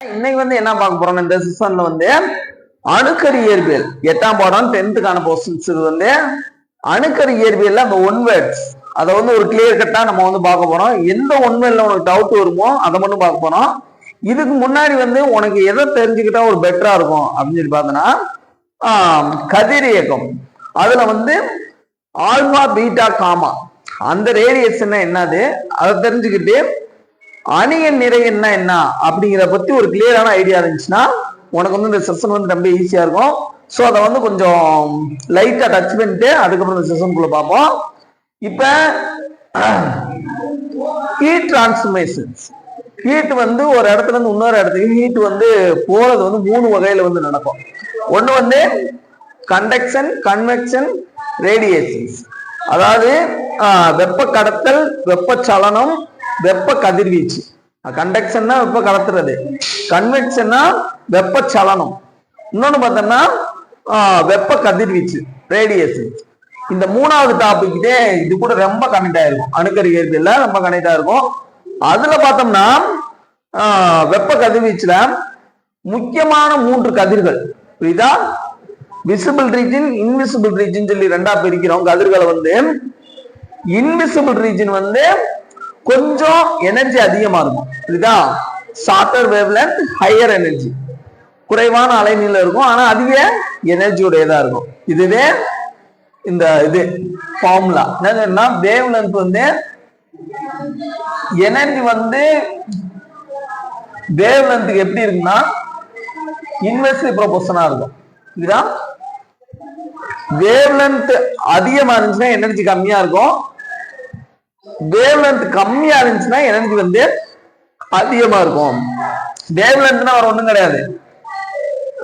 இன்னைக்கு என்ன பார்க்க போறோம் இந்த செஷன்ல அணுக்கரு இயற்பியல் 8ஆம் பாடம் 10th போர்ஷன்ஸ் இது அணுக்கரு இயற்பியல்ல அந்த ஒன் வேர்ட்ஸ் அதை ஒரு கிளியர் கட்டா நம்ம பார்க்க போறோம். எந்த ஒன் வேர்ட்ல உனக்கு டவுட் வருமோ அதை மட்டும் பார்க்க போறோம். இதுக்கு முன்னாடி உனக்கு எதை தெரிஞ்சுக்கிட்டா ஒரு பெட்டரா இருக்கும் அப்படின்னு சொல்லி பார்த்தோன்னா கதிர் இயக்கம் அதுல ஆல்பா பீட்டா காமா அந்த ரேடியேஷன் என்னது அதை தெரிஞ்சுக்கிட்டு அணியன் நிறையன்னா என்ன அப்படிங்கிற பத்தி ஒரு கிளியரான ஐடியா இருந்துச்சுன்னா உனக்கு இந்த செஷன் ரொம்ப ஈஸியா இருக்கும். ஸோ அதை கொஞ்சம் லைட்டா டச் பண்ணிட்டு அதுக்கப்புறம் இந்த செஷனுக்குள்ள பார்ப்போம். இப்ப ஹீட் டிரான்ஸ்ஃபர்மேஷன்ஸ் ஹீட் ஒரு இடத்துல இருந்து இன்னொரு இடத்துக்கு ஹீட் போறது 3 வகையில நடக்கும். ஒண்ணு கண்டக்ஷன், கன்வெக்ஷன், ரேடியேஷன்ஸ். அதாவது வெப்ப கடத்தல், வெப்பச்சலனம், வெப்ப கதிர்வீச்சு. கண்டக்ஷன்னா வெப்ப கடத்துறது, கன்வெக்ஷன்னா வெப்பச்சலனம், இன்னொன்னு பார்த்தோம்னா வெப்ப கதிர்வீச்சு ரேடியேஷன். இந்த 3வது டாபிக் இது கூட ரொம்ப கனெக்ட் ஆயிருக்கும். அணுக்கரு இயற்பியல்ல ரொம்ப கனெக்ட் ஆயிருக்கும். அதுல பார்த்தோம்னா வெப்ப கதிர்வீச்சுல முக்கியமான 3 கதிர்கள் புரியுதா? விசிபிள் ரீஜன், இன்விசிபிள் ரீஜன் சொல்லி 2ஆ பிரிக்கிறோம். கதிர்களை இன்விசிபிள் ரீஜன் கொஞ்சம் எனர்ஜி அதிகமா இருக்கும். இதுதான் ஷார்ட்டர் வேவ்லென்த், ஹையர் எனர்ஜி, குறைவான அலைநீளம் இருக்கும், ஆனா அதிக எனர்ஜியோடையதா இருக்கும். இதுவே இந்த ஃபார்முலா என்னன்னா வேவ்லென்த் எனர்ஜி வேவ்லென்த்துக்கு எப்படி இருக்குன்னா இன்வெர்ஸ்லி ப்ரொபோர்ஷனா இருக்கும். இதுதான் வேவ்லென்த் அதிகமா இருந்துச்சுன்னா எனர்ஜி கம்மியா இருக்கும், வேவ்லென்த் கம்மியா இருந்துச்சுன்னா எனர்ஜி அதிகமா இருக்கும். வேவ்லென்த்னா வேற ஒண்ணும் கிடையாது,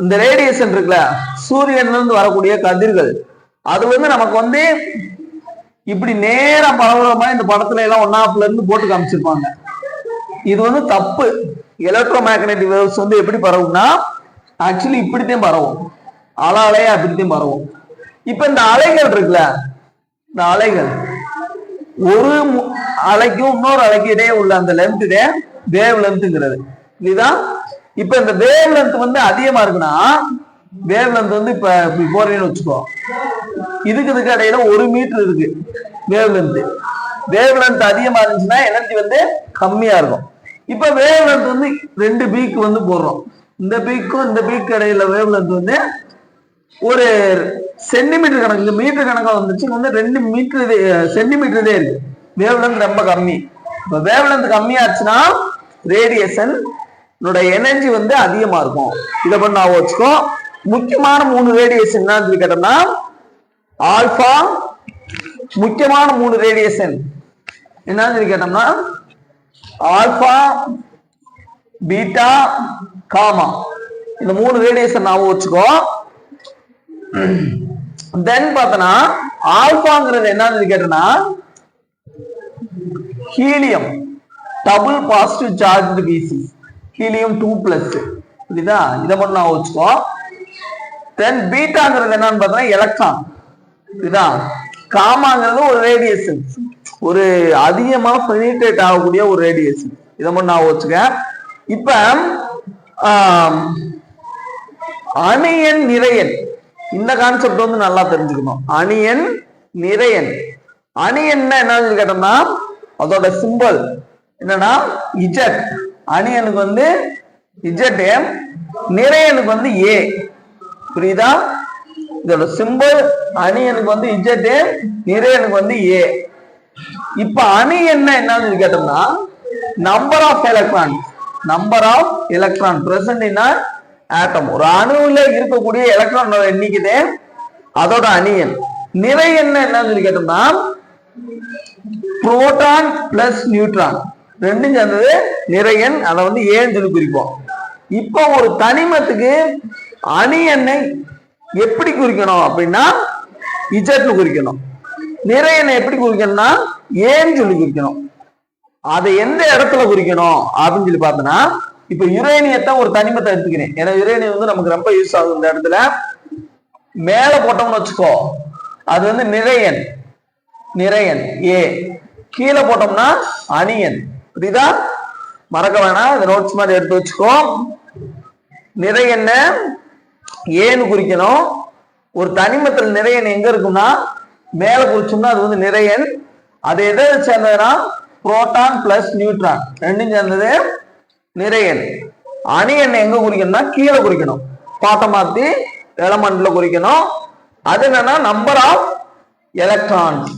இந்த ரேடியேஷன் இருக்குல்ல, சூரியன்ல இருந்து வரக்கூடிய கதிர்கள் அது நமக்கு இப்படி நேரா பரவுற மாதிரி இந்த படத்துல எல்லாம் 1/2ல இருந்து போட்டு காமிச்சிருப்பாங்க. இது தப்பு. எலக்ட்ரோ மேக்னெட்டிக் வேவ்ஸ் எப்படி பரவும்னா ஆக்சுவலி இப்படித்தான் பரவும், அலையா அப்படித்தான் பரவும். இப்ப இந்த அலைகள் இருக்குல்ல, இந்த அலைகள் ஒரு அலைக்கும் இன்னொரு அலைக்கு இடையே உள்ள அந்த லென்த் வேவ் லென்த்ங்கிறது. இதுதான் இப்ப இந்த வேவ் லென்த் அதிகமா இருக்குன்னா வேவ் லென்த் இப்ப இப்படி போறேன்னு வச்சுக்கோ, இதுக்கு இடையில 1 மீட்டர் இருக்கு வேவ் லென்த். வேவ் லென்த் அதிகமா இருந்துச்சுன்னா எனர்ஜி கம்மியா இருக்கும். இப்ப வேவ் லென்த் 2 பீக் போடுறோம். இந்த பீக்கும் இந்த பீக் இடையில வேவ் லென்த் ஒரு சென்டிமீட்டர் கணக்கு, இந்த மீட்டர் கணக்கா வந்துச்சு 2 மீட்டர் சென்டிமீட்டரே இருக்கு. வேவ்லென்த் ரொம்ப கம்மி. இப்ப வேவ்லென்த் கம்மியாச்சுன்னா ரேடியேஷன் எனர்ஜி அதிகமா இருக்கும். இதை பண்ண வச்சுக்கோ. முக்கியமான 3 ரேடியேஷன் என்னன்னு சொல்லி கேட்டோம்னா ஆல்பா, முக்கியமான 3 ரேடியேஷன் என்னன்னு சொல்லி கேட்டோம்னா ஆல்பா, பீட்டா, காமா. இந்த 3 ரேடியேஷன் ஞாபகம் வச்சுக்கோ. தென் பார்த்தனா ஆல்பாங்கிறது என்னன்னு கேட்டனா helium double positive charge species, helium 2+. புரியுதா? இதை மட்டும் நான் வச்சுக்கோ. தென் பீட்டாங்கிறது என்னன்னு பார்த்தா எலக்ட்ரான். புரியுதா? காமாங்கிறது ஒரு ரேடியேஷன், ஒரு அதிகமா பெனிட்ரேட் ஆகக்கூடிய ஒரு ரேடியேஷன். இதை மட்டும் நான் வச்சுக்க. இப்ப அணியன் நிறையன் இந்த கான்செப்ட் நல்லா தெரிஞ்சுக்கணும். அணியன் நிறையன். அணியன்னா என்னன்னு கேட்டோம்னா அதோட சிம்பல் என்னன்னா இஜட். அணியனுக்கு இஜட், நிறையனுக்கு ஏ. புரியுதா? இதோட சிம்பல் அணியனுக்கு இஜட், நிறையனுக்கு ஏ. இப்ப அணி என்னன்னு கேட்டோம்னா number of electron, number of electron present in atom. ஒரு அணுவுல இருக்கக்கூடிய எலக்ட்ரான் எண்ணிக்கை அதோட அணியன். நிறை என்னன்னு சொல்லி கேட்டோம்னா புரோட்டான் பிளஸ் நியூட்ரான் ரெண்டும் சேர்ந்தது நிறையன். அதை ஏன்னு சொல்லி குறிப்போம். இப்போ ஒரு தனிமத்துக்கு அணியனை எப்படி குறிக்கணும் அப்படின்னா இஜட்னு குறிக்கணும். நிறையனை எப்படி குறிக்கணும்னா ஏன்னு சொல்லி குறிக்கணும். அதை எந்த இடத்துல குறிக்கணும் அப்படின்னு சொல்லி பார்த்தோன்னா இப்ப யுரேனியத்தை ஒரு தனிமத்தை எடுத்துக்கிறேன். ஏன்னா யுரேனியம் நமக்கு ரொம்ப யூஸ் ஆகுது. இந்த இடத்துல மேல போட்டோம்னு வச்சுக்கோ, அது நிறையன், நிறையன் ஏ. கீழே போட்டோம்னா அணியன். புரியுதா? மறக்க வேணாம், இந்த நோட்ஸ் மாதிரி எடுத்து வச்சுக்கோ. நிறை என்ன ஏன்னு குறிக்கணும். ஒரு தனிமத்தில் நிறை எண் எங்க இருக்குன்னா மேல குறிச்சோம்னா அது வந்து நிறை எண். அது எதை சேர்ந்ததுன்னா புரோட்டான் பிளஸ் நியூட்ரான் ரெண்டும் சேர்ந்தது நிறை எண். அணி எண்ணை எங்க குறிக்கணும்னா கீழே குறிக்கணும், பாட்டை மாத்தி எலமெண்ட்ல குறிக்கணும். அது என்னன்னா number of electrons.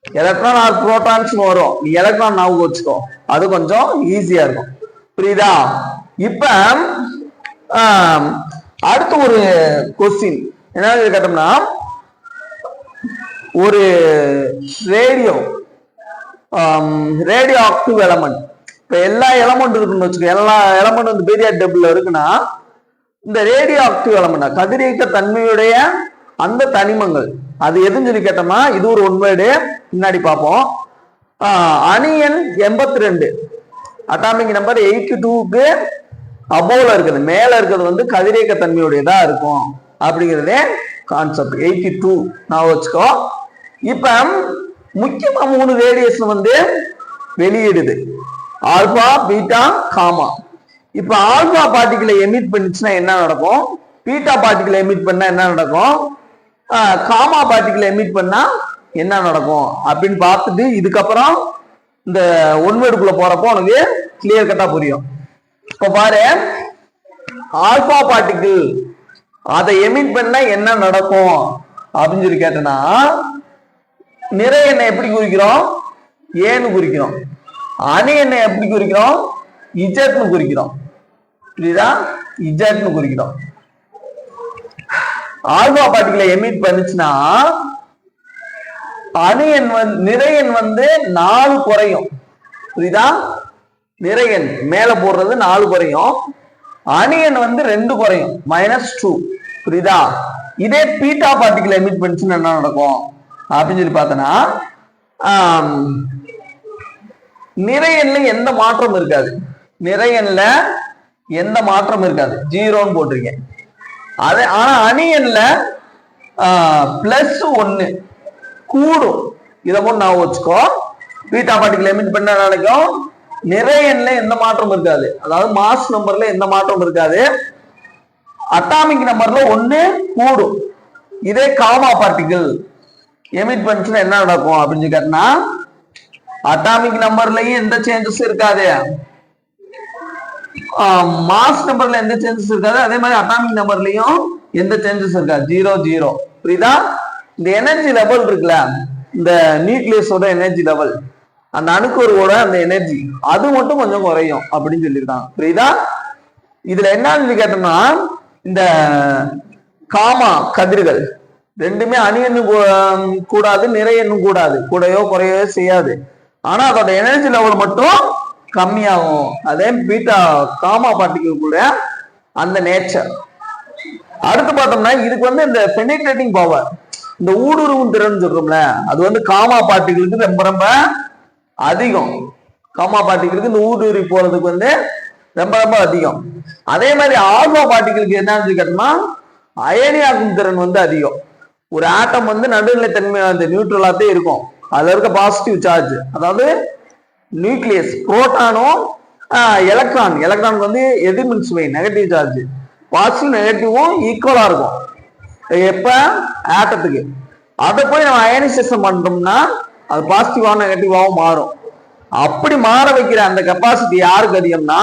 Electron or protons வரும், நீ எலக்ட்ரான் ஞாபகம் வச்சுக்கோ, அது கொஞ்சம் ஈஸியா இருக்கும். புரியுதா? இப்ப அடுத்து ஒரு கொஸ்டின் என்ன கேட்டோம்னா, ஒரு ரேடியோ ஆக்டிவ் எலமெண்ட். இப்ப எல்லா எலமெண்ட் இருக்குன்னு வச்சுக்கோ, எல்லா எலமெண்ட் வந்து பீரியாட் டேபிள்ல இருக்குன்னா இந்த ரேடியோ ஆக்டிவ் எலமெண்ட் கதிரியக்க தன்மையுடைய அந்த தனிமங்கள் அது எதுன்னு சொல்லி கேட்டோம்னா இது ஒரு ஒன்வேர்டு, முன்னாடி பார்ப்போம். அணி எண் 82, அட்டாமிக் நம்பர் 82க்கு அபோல இருக்குது, மேல இருக்கிறது வந்து கதிரியக்க தன்மையுடையதா இருக்கும் அப்படிங்கிறதே கான்செப்ட். 82 நான் வச்சுக்கோ. இப்ப முக்கியமா 3 ரேடியேஷன் வந்து வெளியிடுது, ஆல்பா பீட்டா காமா. இப்ப ஆல்பா பார்ட்டிகளை எமிட் பண்ணிச்சுன்னா என்ன நடக்கும், பீட்டா பார்ட்டிகளை எமிட் பண்ணா என்ன நடக்கும், காமா பார்ட்டிகளை எமிட் பண்ணா என்ன நடக்கும் அப்படின்னு பார்த்துட்டு இதுக்கப்புறம் இந்த ஒன்வேர்டுக்குள்ள போறப்போ உனக்கு கிளியர் கட்டா புரியும். இப்ப பாரு, ஆல்பா பார்ட்டிகிள் அதை எமிட் பண்ணா என்ன நடக்கும் அப்படின்னு சொல்லி கேட்டனா நிறை எண்ணை எப்படி குறிக்கிறோம், ஏன்னு குறிக்கிறோம். அணி எண்ணை எப்படி குறிக்கிறோம், இஜட்னு குறிக்கிறோம். புரியுதா? இஜட்னு குறிக்கிறோம். ஆல்பா பார்ட்டிகளை எமிட் பண்ணுச்சுன்னா அணு எண் நிறை எண் வந்து 4 குறையும். புரியுதா? நிறை எண் மேல போடுறது 4 குறையும், அணு எண் வந்து 2 குறையும், -2. புரியுதா? இதே பீட்டா பார்ட்டிகளை எமிட் பண்ணுச்சுன்னா என்ன நடக்கும் அப்படின்னு சொல்லி பார்த்தோன்னா நிறை எண்ல எந்த மாற்றம் இருக்காது, நிறை எண்ல எந்த மாற்றம் இருக்காது, 0ன்னு போட்டிருக்கேன். அது ஆனா அணி எண்ல +1 கூடும். இதை மட்டும் நான் வச்சுக்கோ. பீட்டா பார்ட்டிகளை எமிட் பண்ண நினைக்கும், நிறை எண்ல எந்த மாற்றம் இருக்காது, அதாவது மாஸ் நம்பர்ல எந்த மாற்றம் இருக்காது, அட்டாமிக் நம்பர்ல 1 கூடும். இதே காமா பார்ட்டிகள் எமிட் பண்ணுச்சுன்னா என்ன நடக்கும் அப்படின்னு கேட்டா அட்டாமிக் நம்பர்லயும் எந்த சேஞ்சஸ் இருக்காது, மாஸ் நம்பர்ல எந்த சேஞ்சஸ் இருக்காது, அதே மாதிரி அட்டாமிக் நம்பர்லயும் எந்த சேஞ்சஸ் இருக்காது, 0 0. புரியுதா? இந்த எனர்ஜி லெவல் இருக்குல்ல, இந்த நியூக்ளியஸோட எனர்ஜி லெவல், அந்த அணுக்கோரோட அந்த எனர்ஜி அது மட்டும் கொஞ்சம் குறையும் அப்படின்னு சொல்லியிருக்காங்க. புரியுதா? இதுல என்னன்னு கேட்டோம்னா இந்த காமா கதிர்கள் ரெண்டுமே அணி எண்ணும் கூடாது, நிறை எண்ணும் கூடாது, கூடையோ குறையோ செய்யாது. ஆனா அதோட எனர்ஜி லெவல் மட்டும் கம்மியாகும். அதே பீட்டா காமா பார்ட்டிகள் கூட அந்த நேச்சர். அடுத்து பார்த்தோம்னா இதுக்கு வந்து இந்த பெனிட்ரேட்டிங் பவர், இந்த ஊடுருவும் திறன் சொல்றோம்ல, அது வந்து காமா பார்ட்டிகளுக்கு ரொம்ப ரொம்ப அதிகம். காமா பார்ட்டிகளுக்கு இந்த ஊடுருவி போறதுக்கு வந்து ரொம்ப ரொம்ப அதிகம். அதே மாதிரி ஆல்பா பார்ட்டிகளுக்கு என்னன்னு கேட்டோம்னா அயனியாக்கும் திறன் வந்து அதிகம். ஒரு ஆட்டம் வந்து நடுநிலை தன்மை அந்த நியூட்ரலாத்தே இருக்கும், அதுல இருக்க பாசிட்டிவ் சார்ஜ், அதாவது நியூக்ளியஸ் புரோட்டானும் எலக்ட்ரானுக்கு வந்து எதிர்மின் சுவை நெகட்டிவ் சார்ஜ், பாசிட்டிவ் நெகட்டிவும் ஈக்குவலா இருக்கும். எப்ப ஆட்டத்துக்கு அதை போய் நம்ம அயனைசேஷன் பண்றோம்னா அது பாசிட்டிவாகவும் நெகட்டிவாகவும் மாறும். அப்படி மாற வைக்கிற அந்த கெப்பாசிட்டி யாருக்கு அதிகம்னா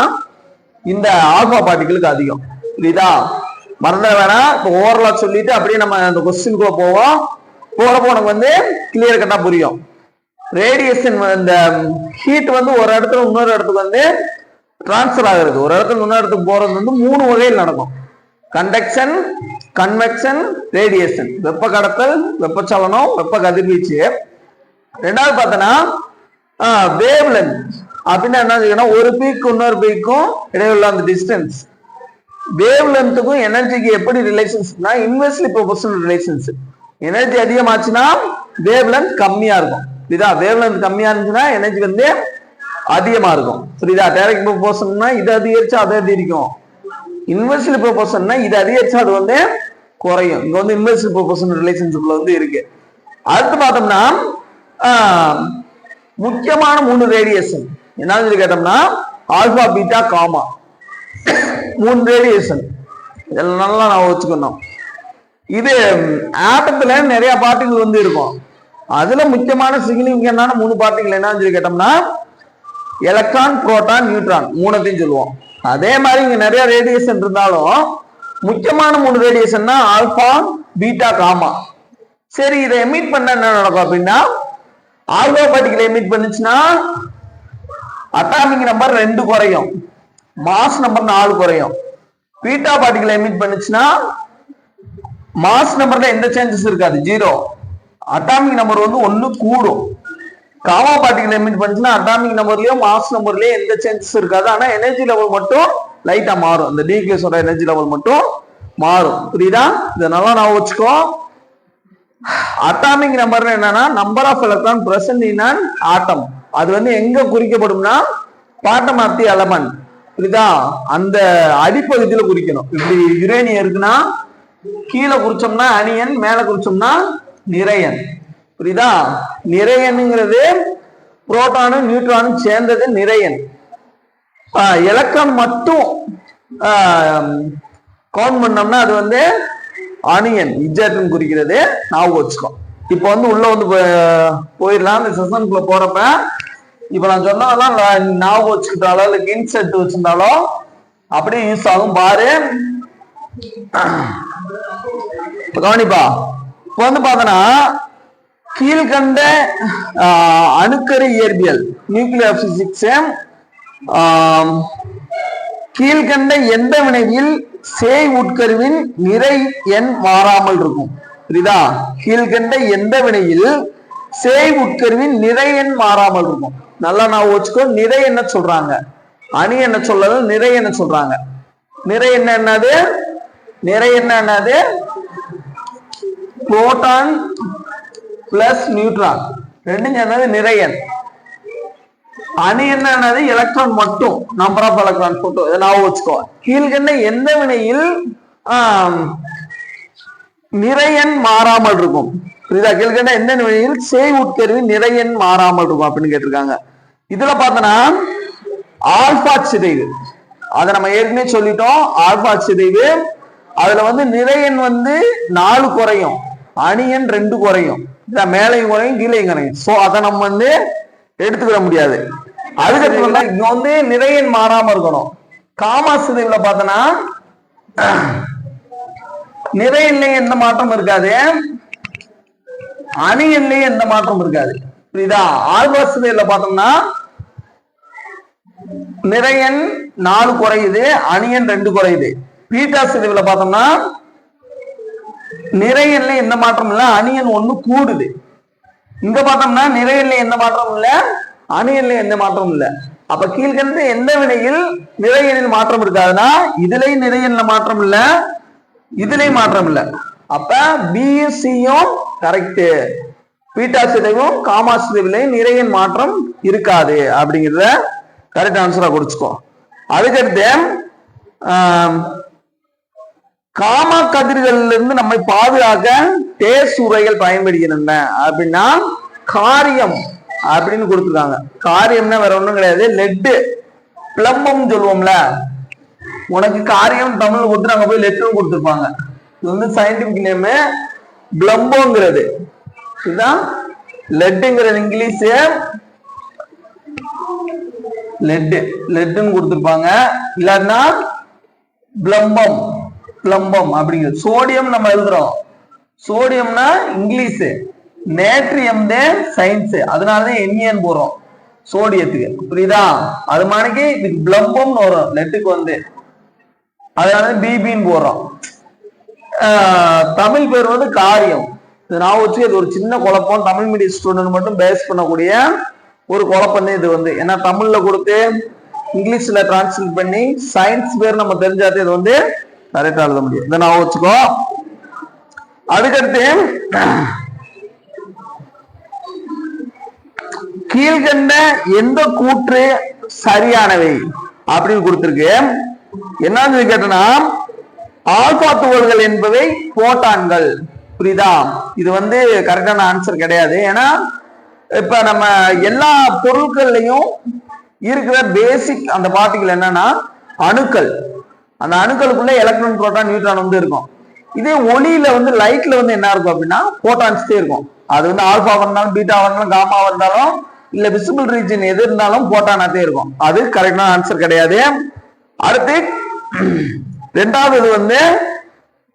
இந்த ஆல்பா பார்ட்டிகளுக்கு அதிகம். புரியுதா? மறந்துட வேணாம். இப்போ ஓவரலா சொல்லிட்டு அப்படியே நம்ம அந்த கொஸ்டினுக்குள்ள போவோம். போறப்போ உனக்கு வந்து கிளியர் கட்டா புரியும். ரேடியேஷன் இந்த ஹீட் வந்து ஒரு இடத்துல இன்னொரு இடத்துக்கு வந்து டிரான்ஸ்பர் ஆகுறது, ஒரு இடத்துல இன்னொரு இடத்துக்கு போறது வந்து 3 வகையில் நடக்கும்: கண்டக்ஷன், கன்வெக்ஷன், ரேடியேஷன். வெப்ப கடத்தல், வெப்பச்சலனம், வெப்ப கதிர்வீச்சு. ரெண்டாவது பார்த்தோன்னா வேவ் லென்த் அப்படின்னா என்ன, ஒரு பீக்கு இன்னொரு பீக்கும் இடையுள்ள அந்த டிஸ்டன்ஸ். வேவ் லென்த்துக்கும் எனர்ஜிக்கு எப்படி ரிலேஷன்ஸ்னா இன்வெர்ஸ்லி ப்ரொபோர்ஷனல் ரிலேஷன்ஸ். எனர்ஜி அதிகமாச்சுன்னா வேவ் லென்த் கம்மியா இருக்கும். புரியுதா? வேவ் லென்த் கம்மியா இருந்துச்சுன்னா எனர்ஜி வந்து அதிகமா இருக்கும். புரியுதா? டைரக்ட் ப்ரொபோர்ஷன்னா இது அதிகரிச்சா அது அதிகரிக்கும், இன்வெர்ஸ்லி ப்ரொபோர்ஷன்னா இது அதிகரிச்சா அது வந்து குறையும். இங்க வந்து இன்வெர்ஸ்லி ப்ரொபோர்ஷனல் ரிலேஷன்ஷிப்ல வந்து இருக்கு. அடுத்து பார்த்தோம்னா முக்கியமான 3 ரேடியேஷன் என்னன்னு சொல்லி கேட்டோம்னா ஆல்பா பீட்டா காமா 3 ரேடியேஷன். இதெல்லாம் நல்லா நான் வச்சுக்கணும். இது ஆட்டத்துல நிறைய பார்ட்டிகள் வந்து இருக்கும். அதுல முக்கியமான சிக்னிஃபிகன்டான 3 பார்ட்டிகள் என்னன்னு சொல்லி கேட்டோம்னா எலக்ட்ரான், புரோட்டான், நியூட்ரான் மூணுத்தையும் சொல்லுவோம். அதே மாதிரி இங்க நிறைய ரேடியேஷன் இருந்தாலும் முக்கியமான 3 ரேடியேஷன்னா ஆல்பா, பீட்டா, காமா. சரி, இதை எமிட் பண்ண என்ன நடக்கும் அப்படின்னா ஆல்பா பார்ட்டிகள் எமிட் பண்ணுச்சுன்னா அட்டாமிக் நம்பர் 2 குறையும், மாஸ் நம்பர் 4 குறையும். பீட்டா பார்ட்டிகள் எமிட் பண்ணுச்சுன்னா மாஸ் நம்பர்ல எந்த சேஞ்சஸ் இருக்காது, 0. அட்டாமிக் நம்பர் வந்து 1 கூடும். காமா பார்ட்டிகள் எமிட் பண்ணுச்சுன்னா அட்டாமிக் நம்பர்லயும் மாஸ் நம்பர்லயும் எந்த சேஞ்சஸ் இருக்காது. ஆனா எனர்ஜி லெவல் மட்டும் லைட்டா மாறும். இந்த நியூக்ளியஸோட எனர்ஜி லெவல் மட்டும் மாறும். புரியுதா? இதை நல்லா நான் வச்சுக்கோ. அட்டாமிக் நம்பர் என்னன்னா number of electron present in an atom. அது வந்து எங்க குறிக்கப்படும்னா பாட்டம் ஆஃப் தி எலமெண்ட். புரியுதா? அந்த அடிப்பகுதியில குறிக்கணும். இப்படி யுரேனியம் இருக்குன்னா கீழே குறிச்சோம்னா அணியன், மேல குறிச்சோம்னா நிறையன். புரியுதா? நிறையனுங்கிறது புரோட்டானும் நியூட்ரானும் சேர்ந்தது நிறையன். எலக்ட்ரான் மட்டும் கவுண்ட் பண்ணோம்னா அது வந்து அணியன், இஜெட்னு குறிக்கிறது. ஞாபகம் வச்சுக்கோ. இப்போ வந்து உள்ள வந்து போயிடலாம். இந்த செஷனுக்குள்ள போறப்ப இப்ப நான் சொன்னதெல்லாம் ஞாபகம் வச்சுக்கிட்டாலோ இல்ல இன்செட் வச்சிருந்தாலோ அப்படியே யூஸ் ஆகும். பாரு, கவனிப்பா. இப்ப வந்து பாத்தனா கீழ்கண்ட அணுக்கரு இயற்பியல், நியூக்ளியர் பிசிக்ஸ், கீழ்கண்ட எந்த வினையில் சேய் உட்கருவின் நிறை எண் மாறாமல் இருக்கும். புரியுதா? கீழ்கண்ட எந்த வினையில் சேய் உட்கருவின் நிறை எண் மாறாமல் இருக்கும். நல்லா நான் வச்சுக்கோ. நிறை என்ன சொல்றாங்க, அணி என்ன சொல்லது, நிறை என்ன சொல்றாங்க. நிறை என்ன என்னது, நிறை என்ன என்னது, புரோட்டான் பிளஸ் நியூட்ரான் ரெண்டும் என்னது நிறையன். அணி என்னது எலக்ட்ரான் மட்டும், நம்பர் ஆஃப் எலக்ட்ரான் மட்டும். இதை நான் வச்சுக்கோ. கீழ்கண்ட எந்த வினையில் நிறையன் மாறாமல் இருக்கும். புரியுதா? கீழ்கண்ட எந்த வினையில் சேய் உட்கருவி நிறையன் மாறாமல் இருக்கும் அப்படின்னு கேட்டிருக்காங்க. இதுல பார்த்தனா ஆல்பா சிதைவு, அதை நம்ம ஏற்கனவே சொல்லிட்டோம். ஆல்பா சிதைவு அதுல வந்து நிறையன் வந்து 4 குறையும், அணியன் 2 குறையும். மேலையும் குறையும், கீழையும் குறையும். சோ அதை நம்ம வந்து எடுத்துக்கிட முடியாது. அதுக்கப்புறம் இங்க வந்து நிறையன் மாறாம இருக்கணும். காமா சிதைவுல பார்த்தனா நிறையன்லயும் எந்த மாற்றம் இருக்காது, அணியன்லயும் எந்த மாற்றம் இருக்காது. புரியுதா? ஆல்பா சிதைவுல பார்த்தோம்னா நிறையன் 4 குறையுது, அணியன் 2 குறையுது. பீட்டா சிதைவுல பார்த்தோம்னா நிறையன்ல எந்த மாற்றம் இல்ல, அணியன் 1 கூடுது. இங்க பார்த்தோம்னா நிறையன்ல எந்த மாற்றம் இல்ல, அணியன்ல எந்த மாற்றம் இல்ல. அப்ப கீழ்கண்ட எந்த வினையில் நிறையனில் மாற்றம் இருக்காதுன்னா இதுலயும் நிறையன்ல மாற்றம் இல்ல, இதுலயும் மாற்றம் இல்ல. அப்ப பிஎஸ்சியும் கரெக்ட், பீட்டா சிதைவும் காமா சிதைவிலையும் நிறையன் மாற்றம் இருக்காது அப்படிங்கிறத கரெக்ட் ஆன்சரா குறிச்சுக்கோ. அதுக்கடுத்து காமா கதிர்களிலிருந்து இருந்து நம்மை பாதுகாக்க டேஸ் உரைகள் பயன்படுகின்றன அப்படின்னா காரியம் அப்படின்னு கொடுத்துருக்காங்க. காரியம்னா வேற ஒண்ணும் கிடையாது, லெட்டு, பிளம்பம் சொல்லுவோம்ல. உனக்கு காரியம் தமிழ் கொடுத்து நாங்க போய் லெட்டும் கொடுத்துருப்பாங்க. இது வந்து சயின்டிபிக் நேம் பிளம்போங்கிறது. இதுதான் லெட்டுங்கிறது இங்கிலீஷ், லெட்டு லெட்டுன்னு கொடுத்துருப்பாங்க. இல்லாட்டினா பிளம்பம், பிளம்பம் அப்படிங்கிறது. சோடியம் நம்ம எழுதுறோம், சோடியம்னா இங்கிலீஷ், நேட்ரியம் சயின்ஸ், அதனாலதான் என்ஏன் போறோம் சோடியத்துக்கு. புரியுதா? அது மாதிரிக்கு இதுக்கு பிளம்பம்னு வரும் லெட்டுக்கு வந்து, அதனால பிபின்னு போடுறோம். தமிழ் பேர் வந்து காரியம். இது நான் வச்சு இது ஒரு சின்ன குழப்பம், தமிழ் மீடியம் ஸ்டூடெண்ட் மட்டும் பேஸ் பண்ணக்கூடிய ஒரு குழப்பம் இது வந்து. ஏன்னா தமிழ்ல கொடுத்து இங்கிலீஷ்ல டிரான்ஸ்லேட் பண்ணி சயின்ஸ் பேர் நம்ம தெரிஞ்சாதே இது வந்து கரெக்டா எழுத முடியும். இதை நான் வச்சுக்கோ. அதுக்கடுத்து கீழ்கண்ட எந்த கூற்று சரியானவை அப்படின்னு கொடுத்திருக்கு. என்னன்னு கேட்டனா ஆல்பா துகள்கள் என்பவை புரோட்டான்கள். புரியுதா? இது வந்து கரெக்டான ஆன்சர் கிடையாது. ஏன்னா இப்ப நம்ம எல்லா பொருட்கள்லையும் இருக்கிற பேசிக் அந்த பார்ட்டிகள் என்னன்னா அணுக்கள். அந்த அணுக்களுக்குள்ள எலக்ட்ரான் புரோட்டான் நியூட்ரான் வந்து இருக்கும். இதே ஒளியில வந்து லைட்ல வந்து என்ன இருக்கும் அப்படின்னா போட்டான்ஸே இருக்கும். அது வந்து ஆல்பாவா இருந்தாலும் பீட்டாவா இருந்தாலும் காமாவா இருந்தாலும் இல்ல விசிபிள் ரீஜன் எது இருந்தாலும் போட்டானாத்தே இருக்கும். அது கரெக்டான ஆன்சர் கிடையாது. அடுத்து ரெண்டாவது இது வந்து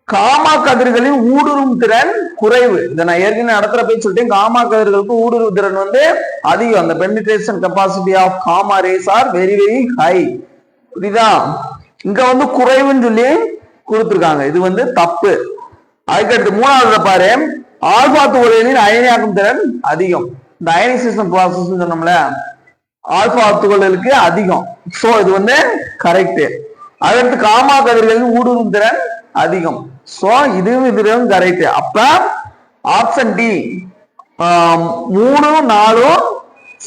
காமா கதிர்களின் ஊடுருவும் திறன் குறைவு. இதை நான் ஏற்கனவே நடத்துற போய் சொல்லிட்டேன். காமா கதிர்களுக்கு ஊடுருவு திறன் வந்து அதிகம். அந்த penetration capacity of gamma rays are very very high. புரியுதா? இங்க வந்து குறைவுன்னு சொல்லி கொடுத்துருக்காங்க. இது வந்து தப்பு. அதுக்கடுத்து மூணாவது பாரு, ஆல்பா துகள்களின் அயனியாக்கும் திறன் அதிகம். இந்த அயனைசேஷன் ப்ராசஸ் சொன்னோம்ல, ஆல்பா துகள்களுக்கு அதிகம். சோ இது வந்து கரெக்ட். அதற்கு காமா கதிர்களின் ஊடுருவும் திறன் அதிகம். சோ இதுவும் கரெக்ட். அப்ப ஆப்ஷன் டி 3, 4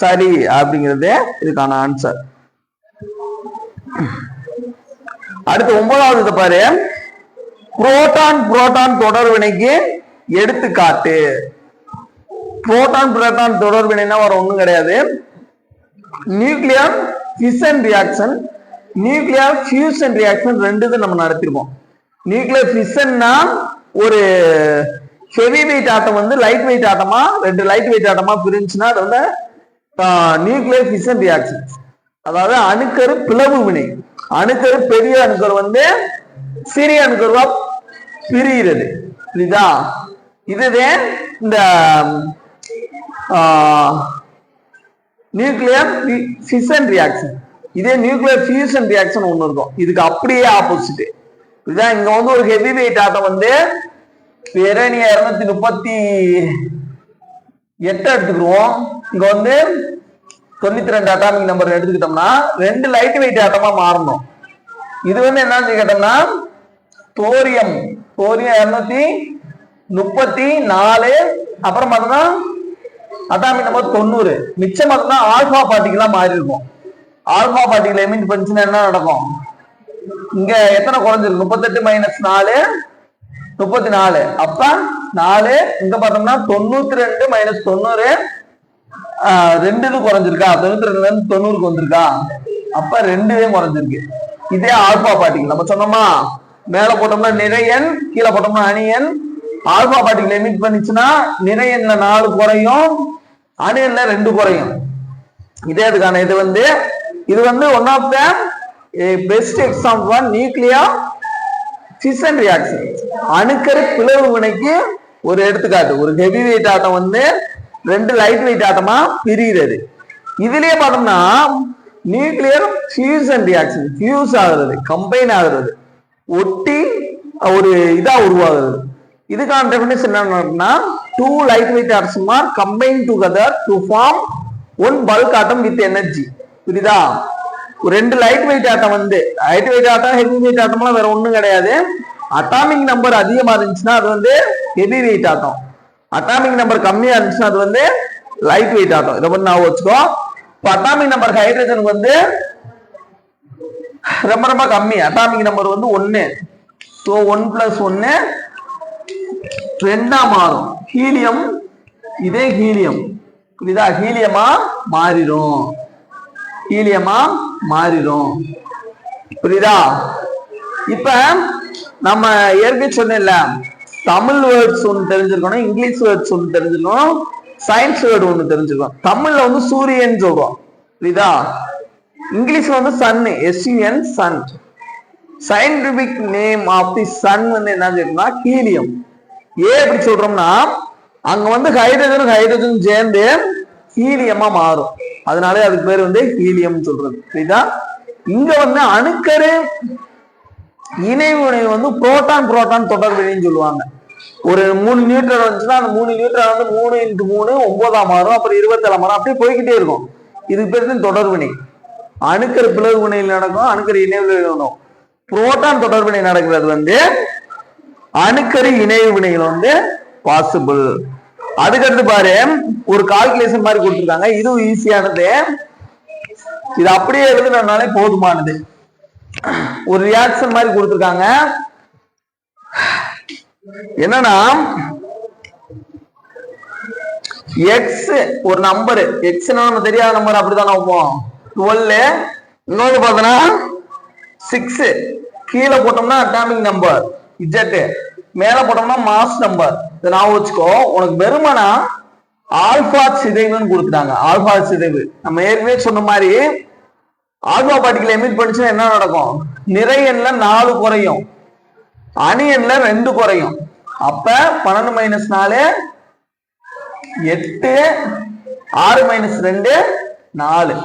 சரி அப்படிங்கிறது இதுக்கான ஆன்சர். அடுத்து 9வது பாரு, புரோட்டான் புரோட்டான் தொடர்வினைக்கு எடுத்துக்காட்டு. புரோட்டான் புரோட்டான் தொடர்வினைனா வர ஒண்ணும் கிடையாது. Nuclear fission reaction, nuclear fusion reaction ரெண்டு இது நம்ம நடத்திருப்போம். நியூக்ளியர் ஃபிஷன்னா ஒரு ஹெவி வெயிட் ஆட்டம் வந்து லைட் வெயிட் ஆட்டமா, ரெண்டு லைட் வெயிட் ஆட்டமா பிரிஞ்சுன்னா அது வந்து நியூக்ளியர் ஃபிஷன் ரியாக்ஷன். அதாவது அணுக்கரு பிளவு வினை. அணுக்கரு பெரிய அணுக்கரு வந்து சிறிய அணுக்கருவா பிரிகிறது. புரியுதா? இதுதான் இந்த நியூக்ளியர் ஃபிஷன் ரியாக்ஷன். இதே நியூக்ளியர் ஃபியூஷன் ரியாக்ஷன் ஒண்ணு இருக்கும். இதுக்கு அப்படியே ஆப்போசிட். இதுதான் இங்க வந்து ஒரு ஹெவி வெயிட் ஆட்டம் வந்து யுரேனியம் 238 எடுத்துக்கிடுவோம். இங்க வந்து 92 அட்டாமிக் நம்பர் எடுத்துக்கிட்டோம்னா ரெண்டு லைட் வெயிட் ஆட்டமா மாறணும். இது வந்து என்னன்னு கேட்டோம்னா தோரியம் 234, அப்புறம் பார்த்தோம்னா அட்டாமிக் நம்பர் 90. மிச்சம் பார்த்தோம்னா ஆல்பா பார்ட்டிகளா மாறி இருக்கும். ஆல்பா பார்ட்டிகள் எமிட் பண்ணுச்சுன்னா என்ன நடக்கும்? இங்க எத்தனை குறைஞ்சிருக்கு? 38 - 4 34. அப்ப 4 இங்க பார்த்தோம்னா 92 - 90 ரெண்டு இது குறைஞ்சிருக்கா? 92 இருந்து 90க்கு வந்திருக்கா? அப்ப ரெண்டுவே குறைஞ்சிருக்கு. இதே ஆல்பா பார்ட்டிகள் நம்ம சொன்னோமா, மேல போட்டோம்னா நிறையன், கீழே போட்டோம்னா அணியன். ஆல்பா பார்ட்டிகள் எமிட் பண்ணிச்சுன்னா நிறையன்ல 4 குறையும், அணியன்ல 2 குறையும். இதே இதுக்கான இது வந்து one of the best example nuclear fission reaction. அணுக்கரு பிளவு வினைக்கு ஒரு எடுத்துக்காட்டு. ஒரு ஹெவி வெயிட் ஆட்டம் வந்து ரெண்டு லைட் வெயிட் ஆட்டமா பிரிகிறது. இதுலயே பார்த்தோம்னா நியூக்ளியர் ஃபியூஷன் ரியாக்ஷன், ஃபியூஸ் ஆகுறது, கம்பைன் ஆகுறது, ஒட்டி ஒரு இதா உருவாகுது. இதுக்கான டெஃபினிஷன் என்னன்னா, two light weight atoms are combine together to form one bulk atom with energy. புரியுதா? ரெண்டு லைட் வெயிட் ஆட்டம் வந்து light weight atom heavy weight ஆட்டம்லாம் வேற ஒண்ணும் கிடையாது. அட்டாமிக் நம்பர் அதிகமா இருந்துச்சுன்னா அது வந்து heavy weight atom, atomic number கம்மியா இருந்துச்சுன்னா அது வந்து லைட் வெயிட் ஆட்டம். இதை வந்து நான் வச்சுக்கோ. இப்போ அட்டாமிக் நம்பர் ஹைட்ரஜனுக்கு வந்து ரொம்ப ரொம்ப கம்மி. அட்டாமிக் நம்பர் வந்து 1. ஸோ 1 + 1 2 மாறும். ஹீலியம், இதே ஹீலியம். புரியுதா? ஹீலியமா மாறிடும், ஹீலியமா மாறிடும். புரியுதா? இப்ப நம்ம ஏற்கனவே சொன்னேன்ல, தமிழ் வேர்ட்ஸ் ஒன்று தெரிஞ்சிருக்கணும், இங்கிலீஷ் வேர்ட்ஸ் ஒன்று தெரிஞ்சிருக்கணும், சயின்ஸ் வேர்டு ஒன்று தெரிஞ்சிருக்கணும். தமிழ்ல வந்து சூரியன் சொல்றோம். புரியுதா? இங்கிலீஷ்ல வந்து sun, SUN sun. Scientific name of the sun வந்து என்ன சொல்றோம்னா ஹீலியம். ஏன் எப்படி சொல்றோம்னா, அங்க வந்து ஹைட்ரஜன் சேர்ந்து ஹீலியமா மாறும். அதனாலே அதுக்கு பேர் வந்து ஹீலியம் சொல்றது. புரியுதா? இங்க வந்து அணுக்கரு இணைவு வந்து புரோட்டான் புரோட்டான் தொடர் வினைன்னு சொல்லுவாங்க. ஒரு 3 நியூட்ரன் வந்துச்சுன்னா அந்த 3 நியூட்ரன் வந்து 3 × 3 9 மாறும், அப்புறம் 27 மாறும், அப்படியே போய்கிட்டே இருக்கும். இதுக்கு பேர் தொடர் வினை. அணுக்கரு பிளவு வினையில் நடக்கும், அணுக்கரு இணைவு நடக்கும். புரோட்டான் தொடர் வினை நடக்கிறது வந்து அணுக்கரு இணைவு வினைகள் வந்து பாசிபிள். அதுக்கடுத்து பாரு, ஒரு கால்குலேஷன் மாதிரி கொடுத்துருக்காங்க. இதுவும் ஈஸியானது. இது அப்படியே எழுதுனாலே போதுமானது. ஒரு ரியாக்ஷன் மாதிரி கொடுத்துருக்காங்க. என்னன்னா, எக்ஸ் ஒரு நம்பர், எக்ஸ்னா நம்ம தெரியாத நம்பர் அப்படித்தானே வைப்போம். 12, இன்னொரு பார்த்தோன்னா 6, கீழே போட்டோம்னா அட்டாமிக் நம்பர் இஜெட், மேல போட்டோம்னா மாஸ் நம்பர். இதை நான் வச்சுக்கோ. உனக்கு வெறுமனா ஆல்பா சிதைவுன்னு கொடுத்துட்டாங்க. ஆல்பா சிதைவு நம்ம ஏற்கனவே சொன்ன மாதிரி ஆல்பா பார்ட்டிகல் எமிட் பண்ணிச்சுன்னா என்ன நடக்கும்? நிறை எண்ல 4 குறையும், அணி எண்ல 2 குறையும். அப்ப 12 - 4 8, 6 - 2 4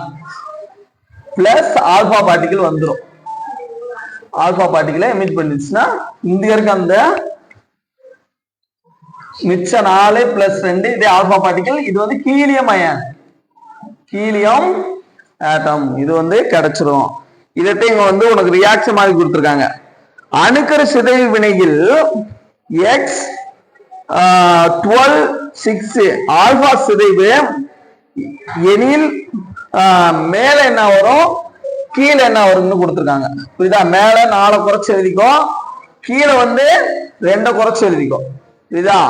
பிளஸ் ஆல்பா பார்ட்டிகல் வந்துடும். ஆல்பா பார்ட்டிகலை எமிட் பண்ணிச்சுன்னா இங்க இருக்க அந்த மிச்ச 4 பிளஸ் 2 இது ஆல்பா பார்ட்டிகல். இது வந்து ஹீலியம் அயன், ஹீலியம் ஆட்டம். இது வந்து கிடைச்சிரும். இதத்தை இங்க வந்து உனக்கு ரியாக்ஷன் மாதிரி கொடுத்துருக்காங்க. அணுக்கரு சிதைவு வினையில் எக்ஸ் 12 6 ஆல்பா சிதைவு எனில் மேல என்ன வரும், கீழே என்ன வரும்னு கொடுத்துருக்காங்க. புரியுதா? மேல 4 குறைச்சு எழுதிக்கோ, கீழே வந்து 2 குறைச்சு எழுதிக்கோ. புரியுதா?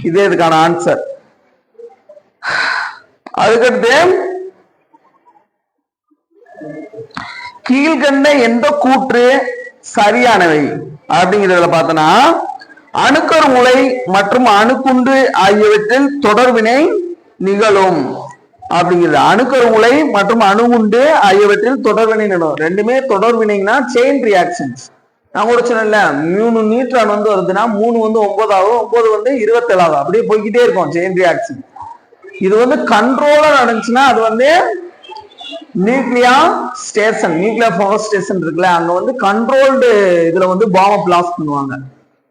இதே இதுக்கான ஆன்சர். அதுக்கடுத்து கீழ்கண்ட எந்த கூற்று சரியானவை அப்படிங்கிறதுல பார்த்தோன்னா, அணுக்கரு முளை மற்றும் அணுக்குண்டு ஆகியவற்றில் தொடர்வினை நிகழும் அப்படிங்கிறது. அணுக்கரு முளை மற்றும் அணுகுண்டு ஆகியவற்றில் தொடர்வினை நிகழும். ரெண்டுமே தொடர்வினைனா செயின் ரியாக்ஷன்ஸ். நான் கூட சொன்னேன்ல, 3 நியூட்ரான் வந்து வருதுன்னா 3 வந்து 9 ஆகும், 9 வந்து 27 ஆகும். அப்படியே போய்கிட்டே இருக்கும் செயின் ரியாக்ஷன். இது வந்து கண்ட்ரோலா நடந்துச்சுன்னா அது வந்து nuclear station, nuclear power station இருக்குல்ல, அங்க வந்து கண்ட்ரோல்டு இதுல வந்து பாம்பை பிளாஸ்ட் பண்ணுவாங்க.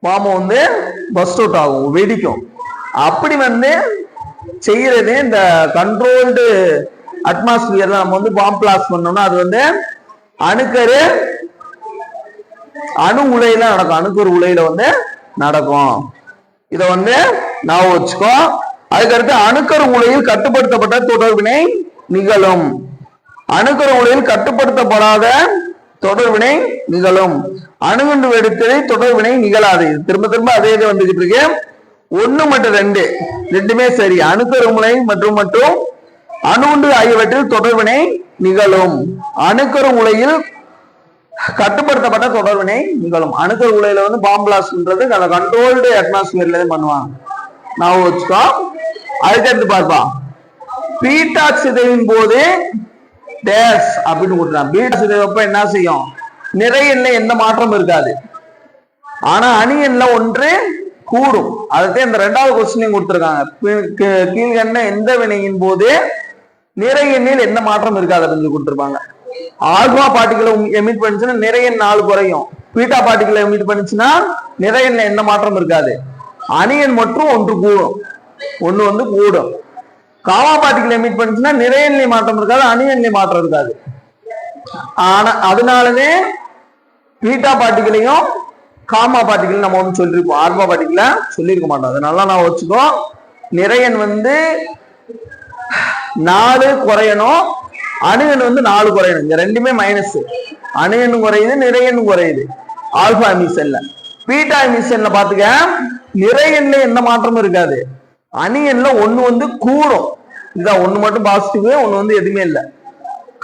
பாம்பை வந்து பஸ்ட் அவுட் ஆகும், வெடிக்கும். அப்படி வந்து செய்யறது இந்த கண்ட்ரோல்டு அட்மாஸ்பியர்ல நம்ம வந்து பாம்பு பிளாஸ்ட் பண்ணோம்னா அது வந்து அணுக்கரு அணு உலையில நடக்கும், அணுக்கரு உலையில வந்து நடக்கும். இத வந்து நான் வச்சுக்கோ. அதுக்கடுத்து அணுக்கரு உலையில் கட்டுப்படுத்தப்பட்ட தொடர்வினை நிகழும். அணுக்கரு உலையில் கட்டுப்படுத்தப்படாத தொடர்வினை நிகழும். அணுகுண்டு வெடித்தலை தொடர்வினை நிகழாது. திரும்ப திரும்ப அதே இது வந்துகிட்டு இருக்கு. 1 மற்றும் 2 ரெண்டுமே சரி. அணுக்கரு உலை மற்றும் அணுகுண்டு ஆகியவற்றில் தொடர்வினை நிகழும். அணுக்கரு உலையில் கட்டுப்படுத்தப்பட்ட தொடர்வினை நிகழும். அணுக்கரு உலையில வந்து பாம்பு பிளாஸ்ட் பண்றது கண்ட்ரோல்டு அட்மாஸ்பியர்ல பண்ணுவாங்க. நான் வச்சுக்கோ. அதுக்கடுத்து பார்ப்பா, பீட்டா சிதைவின் போது டேஸ் அப்படின்னு கொடுத்துறான். பீட்டா சிதைவப்ப என்ன செய்யும்? நிறை எண்ல எந்த மாற்றம் இருக்காது, ஆனா அணி எண்ல ஒன்று கூடும். அதுதான் இந்த 2வது கொஸ்டின் கொடுத்திருக்காங்க. கீழ்கண்ட எந்த வினையின் போது நிறை எண்ணில் எந்த மாற்றம் இருக்காது அப்படின்னு கொடுத்திருப்பாங்க. ஆல்பா பார்ட்டிகல் எமிட் பண்ணிச்சுன்னா நிறை எண் 4 குறையும். பீட்டா பார்ட்டிகல் எமிட் பண்ணிச்சுன்னா நிறை எண்ல எந்த மாற்றம் இருக்காது, அணி எண் மட்டும் ஒன்று கூடும், ஒண்ணு வந்து கூடும். காமா பார்ட்டிகல் எமிட் பண்ணிச்சுன்னா நிறை எண்ணிலை மாற்றம் இருக்காது, அணி எண்ணிலை மாற்றம் இருக்காது. ஆனா அதனாலவே பீட்டா பார்ட்டிகளையும் காமா பார்ட்டிகல் நம்ம வந்து சொல்லிருப்போம், ஆல்பா பார்ட்டிகல சொல்லியிருக்க மாட்டோம். அதனால நான் வச்சுக்கோ. நிறை எண் வந்து 4 குறையணும், அணு எண் வந்து 4 குறையணும். இந்த ரெண்டுமே மைனஸ். அணு எண் குறையுது, நிறை எண் குறையுது ஆல்பா எமிஷன்ல. பீட்டா எமிஷன்ல பாத்துக்க நிறை எண்ல எந்த மாற்றமும் இருக்காது, அணி எண்ல 1 வந்து கூடும். இதுதான் 1 மட்டும் பாசிட்டிவ், 1 வந்து எதுவுமே இல்லை.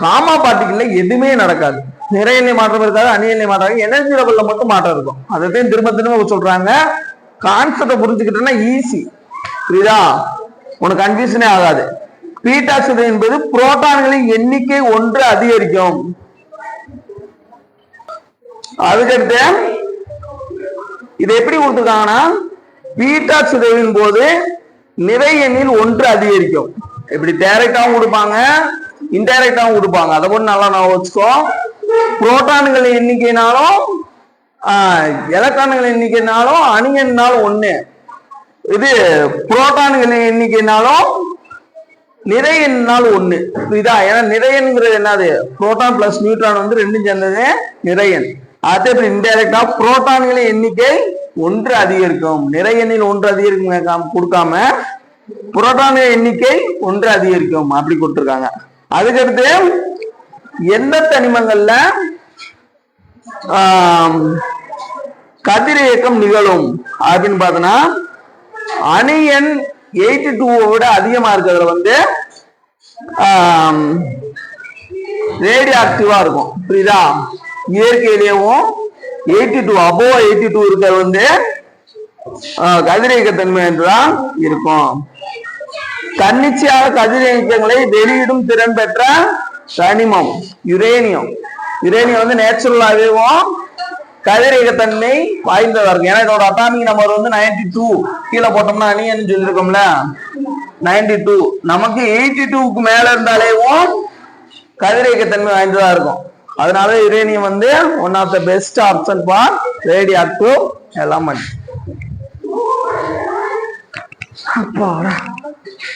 காமா பார்ட்டிகல்ல எதுவுமே நடக்காது, நிறை எண்ணெய் மாற்றம் இருக்காது, அணி எண்ணெய் மாற்றம், எனர்ஜி லெவல்ல மட்டும் மாற்றம் இருக்கும். அதைத்தான் திரும்ப திரும்ப சொல்றாங்க. கான்செப்டை புரிஞ்சுக்கிட்டோம்னா ஈஸி. புரியுதா? உனக்கு கன்ஃபியூஷனே ஆகாது. பீட்டா சிதைவு என்பது புரோட்டான்களின் எண்ணிக்கை 1 அதிகரிக்கும். அதுக்கடுத்து இது எப்படி கொடுத்துருக்காங்கன்னா, பீட்டா சிதைவின் போது நிறை எண்ணில் 1 அதிகரிக்கும். இப்படி டைரக்டாவும் கொடுப்பாங்க, இன்டைரக்டாவும் கொடுப்பாங்க. அதை கூட நல்லா நான் வச்சுக்கோ. புரோட்டான்கள் எண்ணிக்கைனாலும் எலக்ட்ரான்கள் எண்ணிக்கைனாலும் அணி எண்ணாலும் 1. இது புரோட்டான்கள் எண்ணிக்கைனாலும் நிறை எண்ணாலும் 1. இதா ஏன்னா நிறை எண்ங்கிறது என்னது? புரோட்டான் பிளஸ் நியூட்ரான் வந்து 2 சேர்ந்தது நிறை எண். அதே இன்டைரக்டா புரோட்டான்களின் எண்ணிக்கை 1 அதிகரிக்கும். நிறை எண்ணில் 1 அதிகரிக்கும் கொடுக்காம புரோட்டான் எண்ணிக்கை 1 அதிகரிக்கும் அப்படி கொடுத்திருக்காங்க. அதுக்கடுத்து எந்த தனிமங்கள்ல கதிர் இயக்கம் நிகழும் அப்படின்னு பார்த்தோன்னா, அணி எண் 82 விட அதிகமா இருக்கிறதுல வந்து ரேடியோ ஆக்டிவா இருக்கும். புரியுதா? இயற்கையிலேயும் 82 above 82 இருக்கிறது வந்து கதிரியக்கத்தன்மை என்றுதான் இருக்கும். தன்னிச்சையாக கதிரியக்கங்களை வெளியிடும் திறன் பெற்ற தனிமம் யுரேனியம். யுரேனியம் வந்து நேச்சுரலாகவும் கதிரியக்கத்தன்மை வாய்ந்ததா இருக்கும். ஏன்னா இதோட அட்டாமிக் நம்பர் வந்து 92. கீழே போட்டோம்னா அணியன்னு சொல்லியிருக்கோம்ல 92. நமக்கு 82க்கு மேல இருந்தாலேவும் கதிரியக்கத்தன்மை வாய்ந்ததா இருக்கும். அதனால யுரேனியம் வந்து one of the best option for radioactive element.